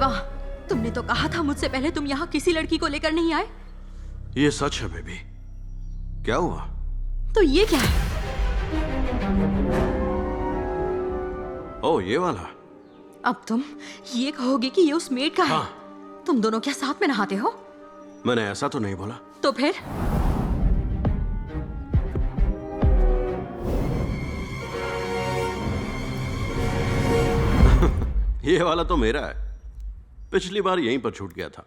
वाह, तुमने तो कहा था मुझसे पहले तुम यहाँ किसी लड़की को लेकर नहीं आए। ये सच है बेबी। क्या हुआ? तो ये क्या है? ओ, ये वाला। अब तुम ये कहोगे कि ये उस मेड का है? हाँ। तुम दोनों क्या साथ में नहाते हो? मैंने ऐसा तो नहीं बोला। तो फिर? ये वाला तो मेरा है। पिछली बार यहीं पर छूट गया था।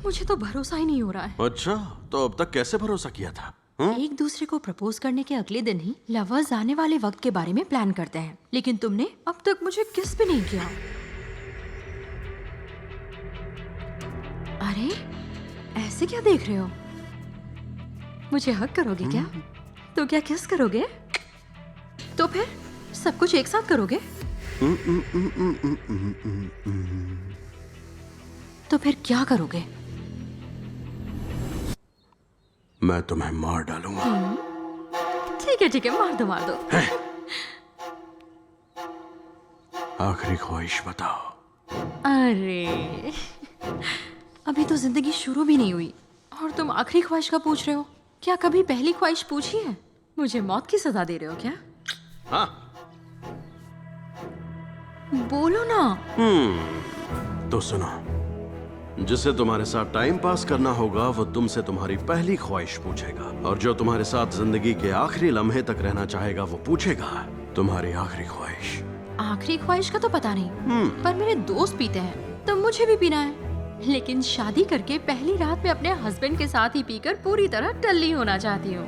मुझे तो भरोसा ही नहीं हो रहा है। अच्छा, तो अब तक कैसे भरोसा किया था? एक दूसरे को प्रपोज करने के अगले दिन ही लवर्स आने वाले वक्त के बारे में प्लान करते हैं, लेकिन तुमने अब तक मुझे किस भी नहीं किया। अरे, ऐसे क्या देख रहे हो? मुझे हग करोगे क्या? तो क्या किस करोगे? तो फिर सब कुछ एक साथ करोगे? तो फिर क्या करोगे? मैं तुम्हें मार डालूंगा। ठीक है, मार दो मार दो। आखिरी ख्वाहिश बताओ। अरे, अभी तो जिंदगी शुरू भी नहीं हुई और तुम आखिरी ख्वाहिश का पूछ रहे हो? क्या कभी पहली ख्वाहिश पूछी है? मुझे मौत की सजा दे रहे हो क्या? हाँ। बोलो ना। तो सुनो, जिसे तुम्हारे साथ टाइम पास करना होगा वो तुमसे तुम्हारी पहली ख्वाहिश पूछेगा, और जो तुम्हारे साथ जिंदगी के आखिरी लम्हे तक रहना चाहेगा वो पूछेगा तुम्हारी आखिरी ख्वाहिश। आखिरी ख्वाहिश का तो पता नहीं, पर मेरे दोस्त पीते हैं तो मुझे भी पीना है। लेकिन शादी करके पहली रात में अपने हस्बैंड के साथ ही पीकर पूरी तरह टल्ली होना चाहती हूँ।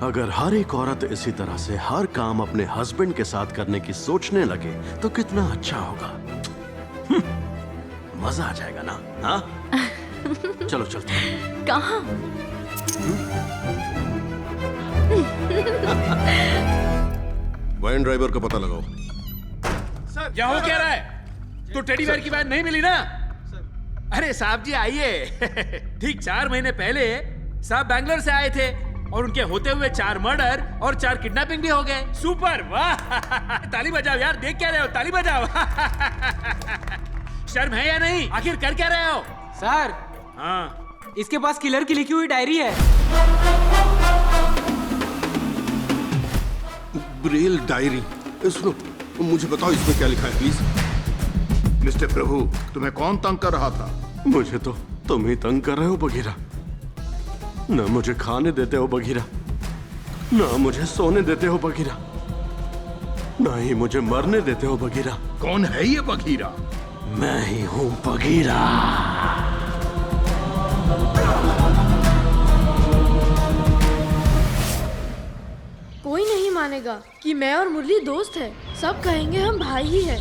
अगर हर एक औरत इसी तरह से हर काम अपने हस्बैंड के साथ करने की सोचने लगे तो कितना अच्छा होगा। मजा आ जाएगा ना? हाँ? चलो चलते हैं। कहाँ? वाइन ड्राइवर का पता लगाओ। सर, यहाँ हो क्या रहा है? तो टेडी बेयर की बात नहीं मिली ना? अरे साहब जी आइए। ठीक 4 महीने पहले साहब बैंगलोर से आए थे और उनके होते हुए 4 मर्डर और 4 किडनैपिंग भी हो गए। सुपर, वाह। ताली बजाओ यार, देख क्या रहे हो? ताली बजाओ। शर्म है या नहीं? आखिर कर क्या रहे हो? सर, हाँ, इसके पास किलर की लिखी हुई डायरी है। Braille diary. सुनो, मुझे बताओ इसमें क्या लिखा है प्लीज। मिस्टर प्रभु, तुम्हें कौन तंग कर रहा था? मुझे तो तुम ही तंग कर रहे हो बगीरा। ना मुझे खाने देते हो बगीरा, ना मुझे सोने देते हो बगीरा, ना ही मुझे मरने देते हो बगीरा। कौन है ये बघीरा? मैं ही हूँ बगीरा। कोई नहीं मानेगा कि मैं और मुरली दोस्त है। सब कहेंगे हम भाई ही है।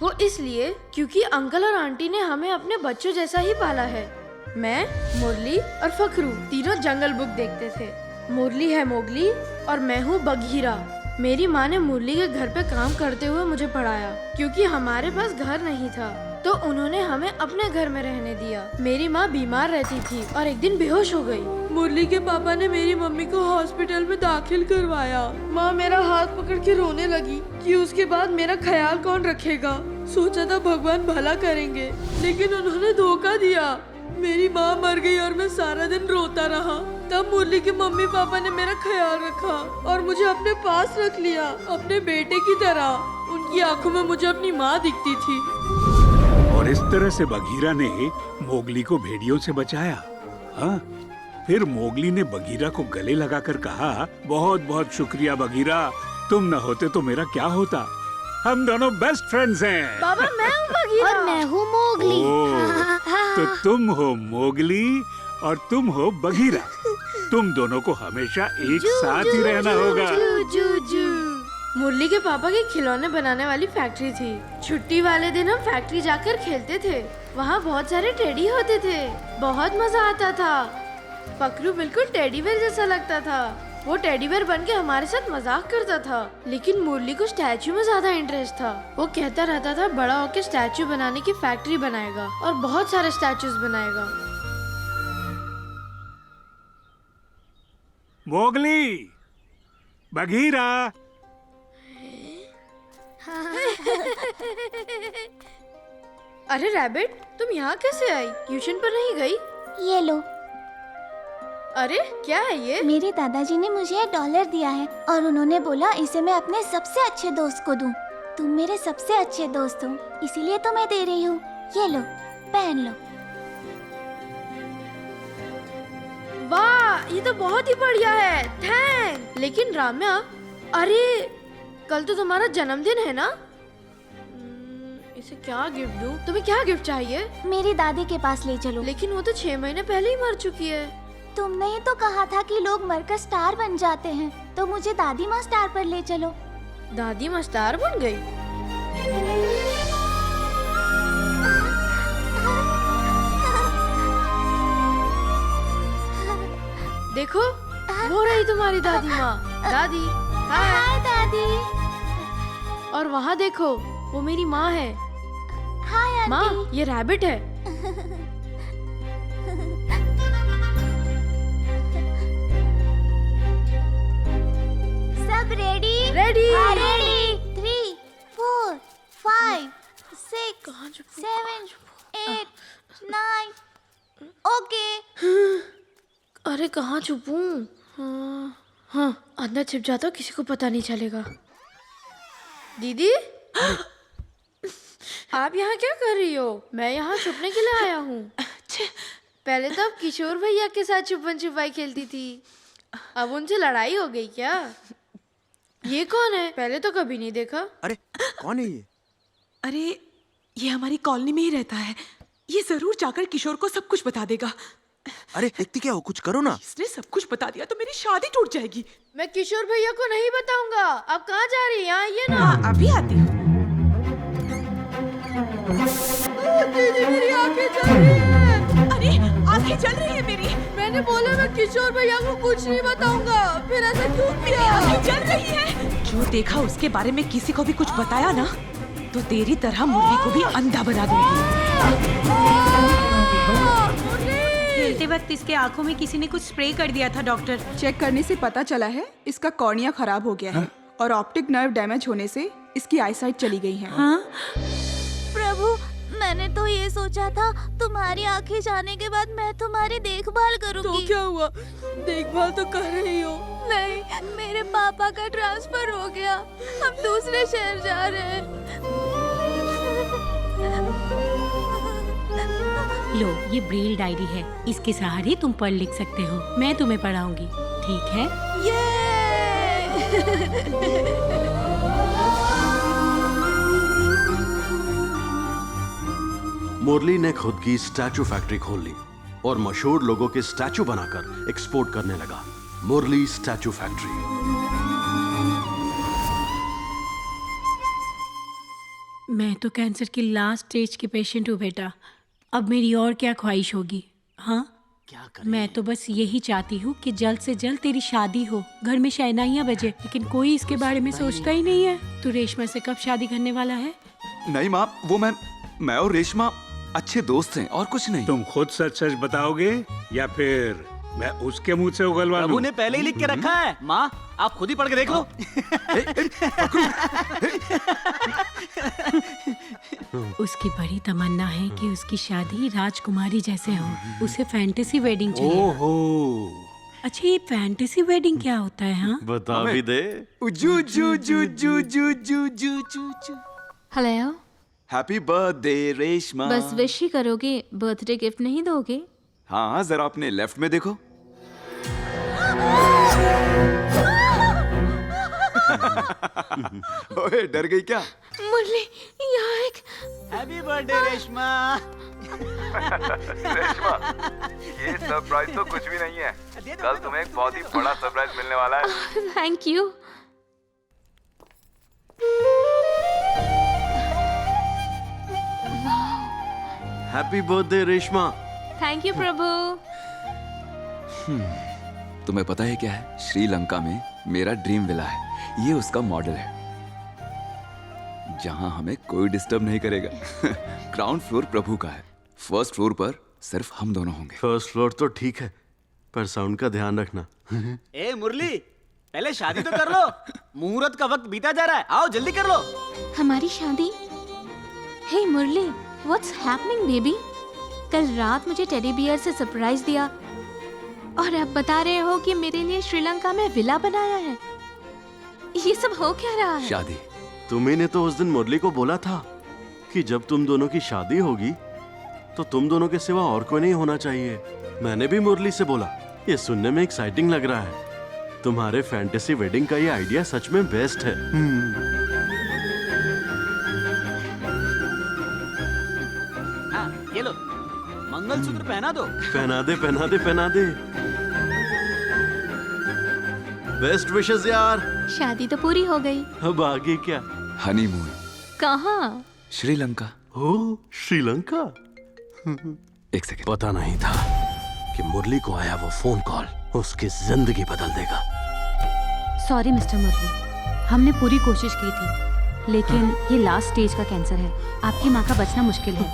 वो इसलिए क्योंकि अंकल और आंटी ने हमें अपने बच्चों जैसा ही पाला है। मैं, मुरली और फकरू तीनों जंगल बुक देखते थे। मुरली है मोगली और मैं हूँ बघीरा। मेरी माँ ने मुरली के घर पे काम करते हुए मुझे पढ़ाया, क्योंकि हमारे पास घर नहीं था तो उन्होंने हमें अपने घर में रहने दिया। मेरी माँ बीमार रहती थी और एक दिन बेहोश हो गई। मुरली के पापा ने मेरी मम्मी को हॉस्पिटल में दाखिल करवाया। माँ मेरा हाथ पकड़ के रोने लगी कि उसके बाद मेरा ख्याल कौन रखेगा। सोचा था भगवान भला करेंगे, लेकिन उन्होंने धोखा दिया। मेरी माँ मर गई और मैं सारा दिन रोता रहा। तब मुरली के मम्मी पापा ने मेरा ख्याल रखा और मुझे अपने पास रख लिया, अपने बेटे की तरह। उनकी आंखों में मुझे अपनी माँ दिखती थी। और इस तरह से बघीरा ने मोगली को भेड़ियों से बचाया। हाँ, फिर मोगली ने बघीरा को गले लगाकर कहा, बहुत बहुत शुक्रिया बघीरा, तुम न होते तो मेरा क्या होता। हम दोनों बेस्ट फ्रेंड्स हैं। बाबा मैं हूँ बघीरा और मैं हूँ मोगली। तो तुम हो मोगली और तुम हो बघीरा। तुम दोनों को हमेशा एक साथ ही रहना होगा। मुरली के पापा की खिलौने बनाने वाली फैक्ट्री थी। छुट्टी वाले दिन हम फैक्ट्री जाकर खेलते थे। वहाँ बहुत सारे टेडी होते थे, बहुत मजा आता था। फकरू बिल्कुल टेडी बेयर जैसा लगता था। वो टेडी बेयर बन के हमारे साथ मजाक करता था, लेकिन मुरली को स्टैचू में ज्यादा इंटरेस्ट था। वो कहता रहता था बड़ा होकर स्टैचू बनाने की फैक्ट्री बनाएगा और बहुत सारे स्टैचूज बनाएगा। मोगली, बघीरा, अरे रैबिट, तुम यहाँ कैसे आई? ट्यूशन पर नहीं गई? ये लो, अरे क्या है ये? मेरे दादाजी ने मुझे $1 दिया है और उन्होंने बोला इसे मैं अपने सबसे अच्छे दोस्त को दूं। तुम मेरे सबसे अच्छे दोस्त हो, इसीलिए तो मैं दे रही हूँ। ये लो, पहन लो। वाह, ये तो बहुत ही बढ़िया है, थैंक। लेकिन राम्या, अरे कल तो तुम्हारा जन्मदिन है ना? इसे क्या गिफ्ट दूं? तुम्हें क्या गिफ्ट चाहिए? मेरी दादी के पास ले चलो। लेकिन वो तो 6 महीने पहले ही मर चुकी है। तुमने ही तो कहा था कि लोग मरकर स्टार बन जाते हैं, तो मुझे दादी माँ स्टार पर ले चलो। दादी माँ स्टार बन गई? देखो, वो रही तुम्हारी दादी माँ। दादी, हाय दादी। और वहाँ देखो, वो मेरी माँ है। हाय माँ, आंटी। ये रैबिट है। सब रेडी? रेडी। रेडी। 3, 4, 5, 6, 7, 8, 9। ओके। अरे कहाँ छुपूं? हाँ, अंदर छिप जाता हूँ, किसी को पता नहीं चलेगा। दीदी, आप यहाँ क्या कर रही हो? मैं यहाँ छुपने के लिए आया हूँ। पहले तो आप किशोर भैया के साथ छुपन छुपाई खेलती थी, अब उनसे लड़ाई हो गई क्या? ये कौन है? पहले तो कभी नहीं देखा। अरे कौन है ये? अरे ये हमारी कॉलोनी में ही रहता है। ये जरूर जाकर किशोर को सब कुछ बता देगा। अरे देखती क्या हो, कुछ करो ना। इसने सब कुछ बता दिया तो मेरी शादी टूट जाएगी। मैं किशोर भैया को नहीं बताऊंगा। आप कहाँ जा रही हैं? यहाँ आइए ना। हाँ, अभी आती हूँ। दीदी, मेरी आंखें जल रही हैं। अरे आंखें जल रही है मेरी। मैंने बोला मैं किशोर भैया को कुछ नहीं बताऊंगा, फिर ऐसा क्यों किया? आंखें जल रही है। जो देखा उसके बारे में किसी को भी कुछ बताया ना, तो तेरी तरह मुरली को भी अंधा बना दूंगी। खेलते वक्त इसके आंखों में किसी ने कुछ स्प्रे कर दिया था डॉक्टर। चेक करने से पता चला है इसका कॉर्निया खराब हो गया है और ऑप्टिक नर्व डैमेज होने से इसकी आईसाइट चली गई है। हाँ? प्रभु, मैंने तो ये सोचा था तुम्हारी आंखें जाने के बाद मैं तुम्हारी देखभाल करूंगी। तो क्या हुआ? देखभाल तो कर रही हो। नहीं, मेरे पापा का ट्रांसफर हो गया, हम दूसरे शहर जा रहे हैं। लो, ये ब्रेल डायरी है, इसके सहारे तुम पढ़ लिख सकते हो। मैं तुम्हें पढ़ाऊंगी, ठीक है? मुरली ने खुद की स्टैचू फैक्ट्री खोल ली और मशहूर लोगों के स्टैचू बनाकर एक्सपोर्ट करने लगा। मुरली स्टैचू फैक्ट्री। मैं तो कैंसर की लास्ट स्टेज के पेशेंट हूँ बेटा। अब मेरी और क्या ख्वाहिश होगी? हाँ, क्या करें? मैं तो बस यही चाहती हूँ कि जल्द से जल्द तेरी शादी हो, घर में शहनाइयाँ बजे, लेकिन कोई इसके बारे में सोचता ही नहीं है। तू रेशमा से कब शादी करने वाला है? नहीं माँ, वो मैं और रेशमा अच्छे दोस्त हैं और कुछ नहीं। तुम खुद सच सच बताओगे या फिर मैं उसके मुंह से उगलवा लूं? प्रभु ने पहले ही लिख के रखा है। माँ, आप खुद ही पढ़ के देख लो। उसकी बड़ी तमन्ना है कि उसकी शादी राजकुमारी जैसे हो। उसे फैंटेसी वेडिंग चाहिए। ओहो, अच्छा, ये फैंटेसी वेडिंग क्या होता है? हाँ, बता भी दे। जू जू जू जू जू जू जू जू। Hello, happy birthday Reshma. बस विश ही करोगे, बर्थडे गिफ्ट नहीं दोगे? हाँ, जरा अपने लेफ्ट में देखो। ओए, डर गई क्या? मुरली, यहाँ एक हैप्पी बर्थडे रेशमा। रेशमा, ये सरप्राइज तो कुछ भी नहीं है। कल तुम्हें एक बहुत ही बड़ा सरप्राइज मिलने वाला है। Thank you. Happy birthday Reshma. Thank you Prabhu. तुम्हें पता है क्या है? श्रीलंका में मेरा ड्रीम विला है। ये उसका मॉडल है, जहां हमें कोई डिस्टर्ब नहीं करेगा। ग्राउंड फ्लोर प्रभु का है, फर्स्ट फ्लोर पर सिर्फ हम दोनों होंगे। फर्स्ट फ्लोर तो ठीक है, पर साउंड का ध्यान रखना। ए मुरली, पहले शादी तो कर लो। मुहूर्त का वक्त बीता जा रहा है, आओ जल्दी कर लो। हमारी शादी हे मुरली, व्हाट्स हैपनिंग बेबी? कल रात मुझे टेडी बियर से सरप्राइज दिया और अब बता रहे हो कि मेरे लिए श्रीलंका में विला बनाया है। ये सब हो क्या रहा है? शादी। तुम्ही ने तो उस दिन मुरली को बोला था कि जब तुम दोनों की शादी होगी तो तुम दोनों के सिवा और कोई नहीं होना चाहिए। मैंने भी मुरली से बोला, ये सुनने में एक्साइटिंग लग रहा है। तुम्हारे फैंटेसी वेडिंग का ये आइडिया सच में बेस्ट है। ये लो, मंगलसूत्र पहना दो। पहना दे, पहना दे, पहना दे। बेस्ट विशेस यार। शादी तो पूरी हो गई, अब आगे क्या? हनीमून। कहाँ? श्रीलंका। ओ, श्रीलंका। एक सेकंड। पता नहीं था कि मुरली को आया वो फोन कॉल उसकी जिंदगी बदल देगा। सॉरी मिस्टर मुरली, हमने पूरी कोशिश की थी, लेकिन ये लास्ट स्टेज का कैंसर है। आपकी माँ का बचना मुश्किल है।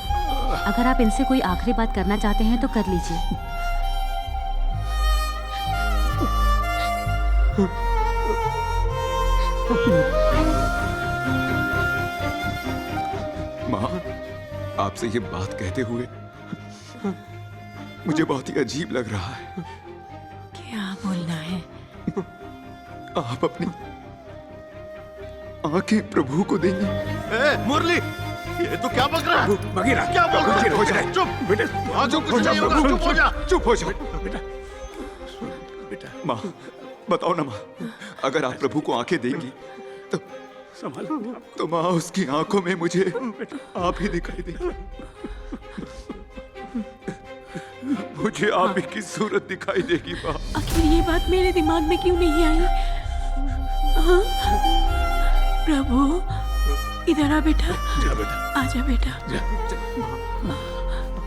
अगर आप इनसे कोई आखिरी बात करना चाहते हैं तो कर लीजिए। माँ, आपसे ये बात कहते हुए मुझे बहुत ही अजीब लग रहा है। क्या बोलना है? आप अपनी आंखें प्रभु को देंगे। मुरली, ये तो क्या बक रहा है? बगीरा, क्या बोल रहा है? हो जाए। चुप बेटे, चुप हो जा, चुप हो जा। चुप हो जाओ। बेटा, माँ बताओ ना माँ, अगर आप प्रभु को आंखें देंगी तो तो माँ उसकी आंखों में मुझे आप ही दिखाई देंगे। मुझे आप ही की सूरत दिखाई देगी माँ। आखिर ये बात मेरे दिमाग में क्यों नहीं आई? हाँ? प्रभु, इधर आ बेटा। जा बेटा। आजा बेटा।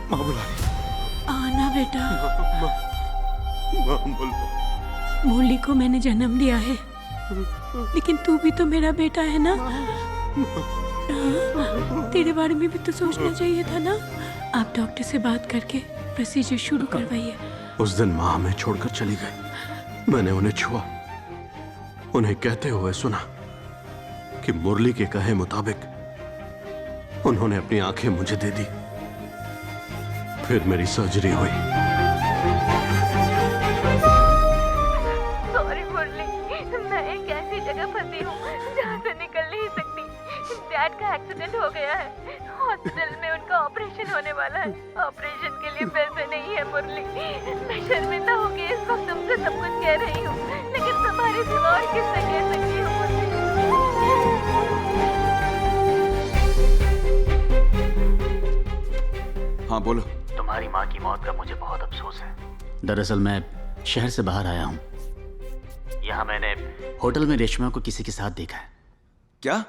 माँ बुला रही। आना बेटा। माँ बोलो। मुरली को मैंने जन्म दिया है, लेकिन तू भी तो मेरा बेटा है ना? तेरे बारे में भी तो सोचना चाहिए था ना? आप डॉक्टर से बात करके प्रोसीजर शुरू करवाइए। उस दिन माँ हमें छोड़कर चली गई। मैंने उन्हें छुआ, उन्हें कहते हुए सुना कि मुरली के कहे मुताबिक उन्होंने अपनी आंखें मुझे दे दी। फिर मेरी सर्जरी हुई। सॉरी मुरली, मैं एक ऐसी जगह फंसी हूँ जहाँ से निकल नहीं सकती। डैड का एक्सीडेंट हो गया है, हॉस्पिटल में उनका ऑपरेशन होने वाला है। ऑपरेशन के लिए पैसे नहीं है मुरली। मैं शर्मिंदा होके इस वक्त तुमसे सब कुछ कह रही हूँ, लेकिन तुम्हारे सिवा और किससे कह सकती हूँ मुरली? हाँ बोलो। तुम्हारी माँ की मौत का मुझे बहुत अफसोस है। दरअसल मैं शहर से बाहर आया हूँ। यहाँ मैंने होटल में रेशमा को किसी के साथ देखा है। क्या?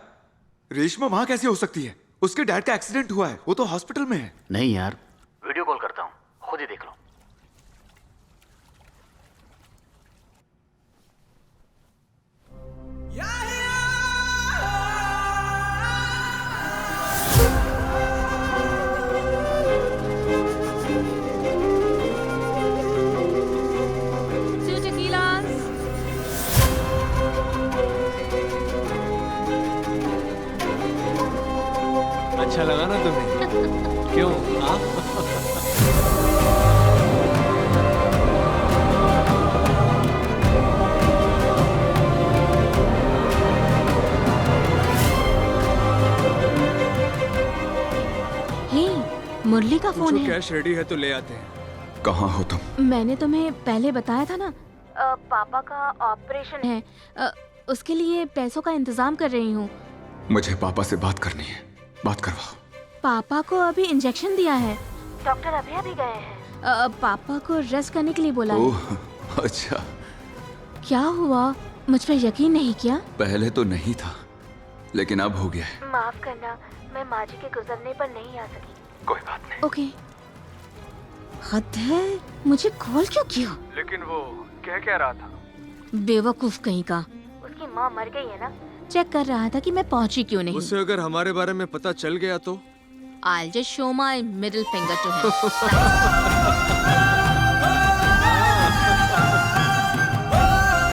रेशमा वहां कैसे हो सकती है? उसके डैड का एक्सीडेंट हुआ है, वो तो हॉस्पिटल में है। नहीं यार, वीडियो कॉल करता हूँ, खुद ही देख लो। अच्छा लगा ना तुम्हें? क्यों? हाँ? हे, मुरली का फोन है। कैश रेडी है तो ले आते हैं। कहाँ हो तुम? मैंने तुम्हें पहले बताया था ना, पापा का ऑपरेशन है। उसके लिए पैसों का इंतजाम कर रही हूँ। मुझे पापा से बात करनी है, बात करवाओ। पापा को अभी इंजेक्शन दिया है, डॉक्टर अभी गए हैं। पापा को रेस्ट करने के लिए बोला है। ओह, अच्छा। क्या हुआ? मुझ पर यकीन नहीं किया? पहले तो नहीं था, लेकिन अब हो गया है। माफ करना, मैं माँ जी के गुजरने पर नहीं आ सकी। कोई बात नहीं। ओके। हद है, मुझे कॉल क्यों किया? लेकिन वो क्या रहा था? बेवकूफ कहीं का। उसकी माँ मर गई है ना? चेक कर रहा था कि मैं पहुंची क्यों नहीं। उससे अगर हमारे बारे में पता चल गया तो? I'll just show my middle finger to him.